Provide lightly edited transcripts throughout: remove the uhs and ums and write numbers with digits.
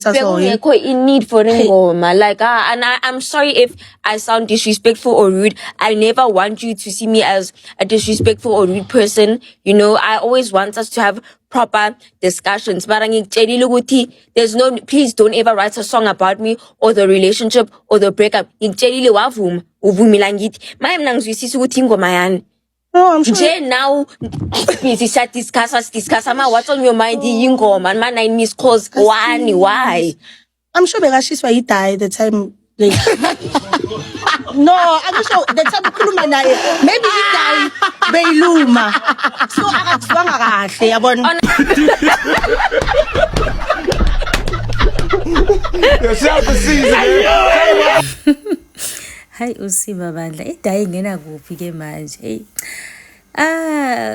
Bekungekho in need for ingoma. Like, and I'm sorry if I sound disrespectful or rude. I never want you to see me as a disrespectful or rude person. You know, I always want us to have proper discussions. But there's no, please don't ever write a song about me or the relationship or the breakup. Uvumila ngithi. Manje mina ngizwisisa ukuthi ingoma yani. No, I'm sure. Nje now, busy discuss. What's on your mind? Ingoma, man, I miss calls. Why? I'm sure bekashiswa yiDai the time. No, I'm sure the time ukhuluma naye. Maybe iDai beyiluma. So akazwanga kahle yabona. Yourself a season. Hi Usiba Bandla. iDai ingena kuphi ke manje? Hey.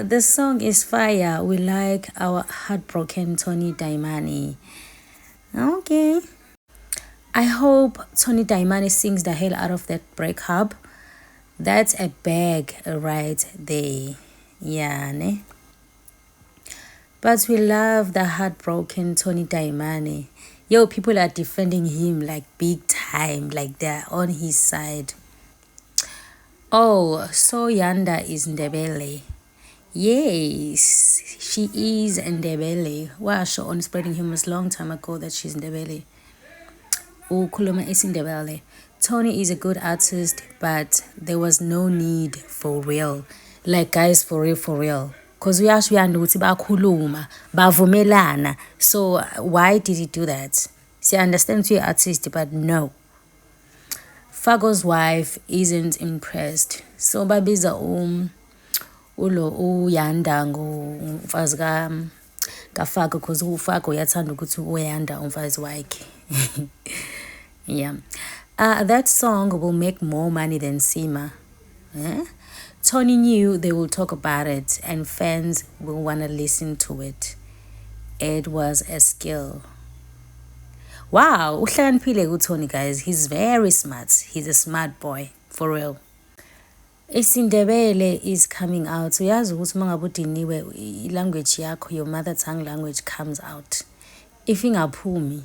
The song is fire. We like our heartbroken Tony Daimani. Okay. I hope Tony Daimani sings the hell out of that breakup. That's a bag right there. Yeah, ne? But we love the heartbroken Tony Daimani. Yo, people are defending him like big time, like they're on his side. Oh, so Yanda is Ndebele. Yes, she is Ndebele. Washo on spreading humors long time ago that she's Ndebele. Kuluma is Ndebele. Tony is a good artist, but there was no need for real. Like guys, for real. Cause we actually uthi bakhuluma, bavumelana. So why did he do that? See, I understand you're an artist, but no. Fago's wife isn't impressed. So babiza uyanda ngumfazi kaFago cause uFago uyathanda ukuthi uyanda umfazi wakhe. Yeah. That song will make more money than Sima. Tony knew they will talk about it and fans will want to listen to it. It was a skill. Wow, uhlakaniphile uTony, guys. He's very smart. He's a smart boy, for real. IsiNdebele is coming out. So uyazi ukuthi mangabe udiniwe language yakho, your mother tongue language comes out. If ingaphumi,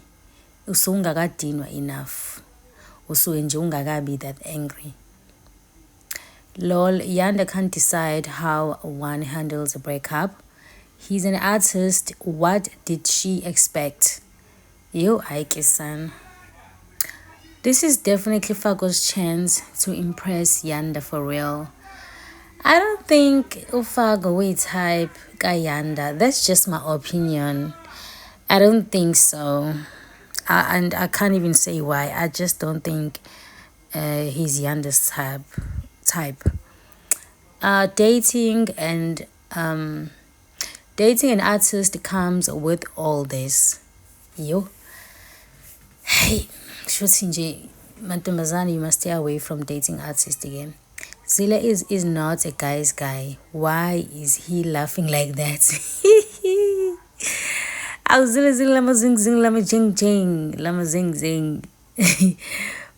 usungakadinwa enough. Usuke nje ungakabi that angry. Lol, Yanda can't decide how one handles a breakup. He's an artist. What did she expect? Yo, Ike-san. This is definitely Fago's chance to impress Yanda for real. I don't think Ufago will type Yanda. That's just my opinion. I don't think so. And I can't even say why. I just don't think he's Yanda's type. Dating an artist comes with all this. Yo. Hey, Shutinji, Mantumazani, you must stay away from dating artists again. Zilla is not a guy's guy. Why is he laughing like that? Zilla lama zing zing lama jing jing lama zing zing.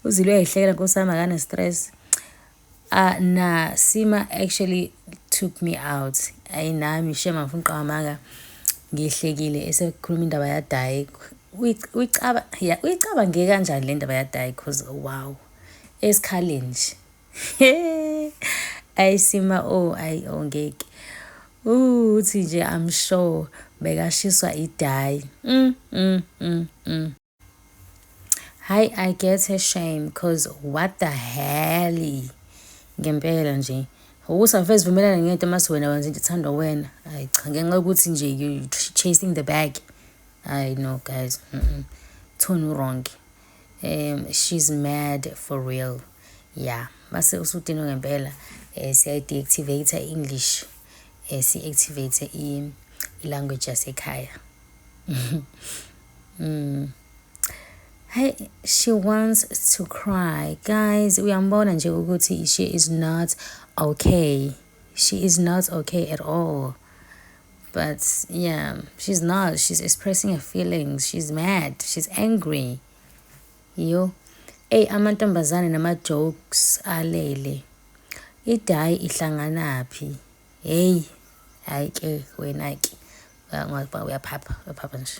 Uzilwe ihlekela nkosama kana stress. Nah, Sima actually took me out. Ayinami shema mfuna qhamanga ngihlekile esekhuluma indaba yaDai. Uyicabangeke kanjani le ndaba yaDai because wow. Esikhaleni nje. Ayisima ongeke. Uthi nje I'm sure bekashiswa iDai. Hi, I get a shame cause what the hell? Ngempela nje. Usafeze vumelana ngento mase wena wenza into ethanda wena. Hayi cha ngenxa ukuthi nje you chasing the bag. I know guys. Tone wrong. She's mad for real. Yeah. Mase usudino ngempela siya deactivate English. Si activate language yasekhaya. Hey, she wants to cry. Guys, uyambona nje ukuthi she is not okay. She is not okay at all. But yeah, she's not. She's expressing her feelings. She's mad. She's angry. Yo. Hey, amantombazane nama jokes alele. iDai ihlanganaphi? Hey, hayi ke wena ke. Uyaphapha nje.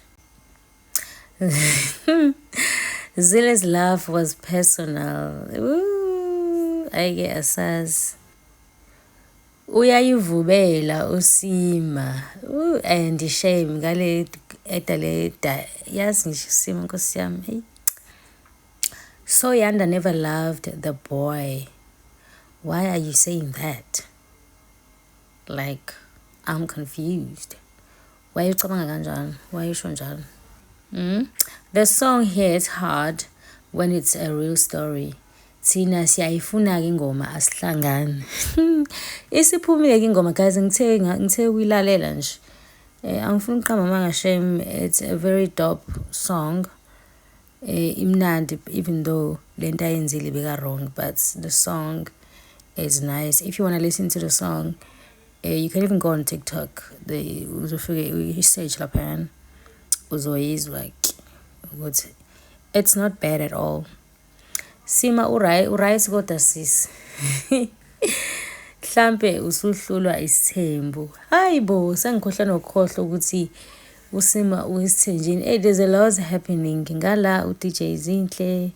Zile's laugh was personal. Ooh, ayike asazi. Uyayivubela uSima. Ooh, and shame ngale etaleda. Yazi ngisho uSima Nkosi yami. Hey. So Yanda never loved the boy. Why are you saying that? Like, I'm confused. Why you talking kanjani? Why you showing njalo? The song hits hard when it's a real story. Thina siyayifuna ke ingoma asihlangani. Isiphumile ke ingoma guys ngithe uyilalela nje. Angifuni uqamba mangashem, it's a very dope song. Imnandi even though lento ayenzile beka wrong, but the song is nice. If you want to listen to the song, you can even go on TikTok. You search lapha uzoyizwa. It's not bad at all. Sima uray kodwa sis. Mhlambe usuhlulwa isithembu. Hayibo sengikhohlwa nokukhohlwa ukuthi uSima uyisithenjini. Hey, there's a lot happening. Ngala uDJ Zinhle.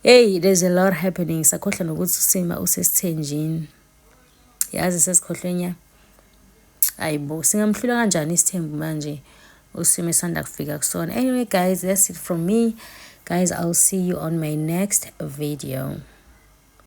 Hey, there's a lot happening. Sakhohlwa nokuthi uSima usesithenjini. Yazi sesikhohlwenya. Hayibo singamhlula kanjani isithembu manje? USima esanda kufika kusona. Anyway guys, that's it from me. Guys, I'll see you on my next video.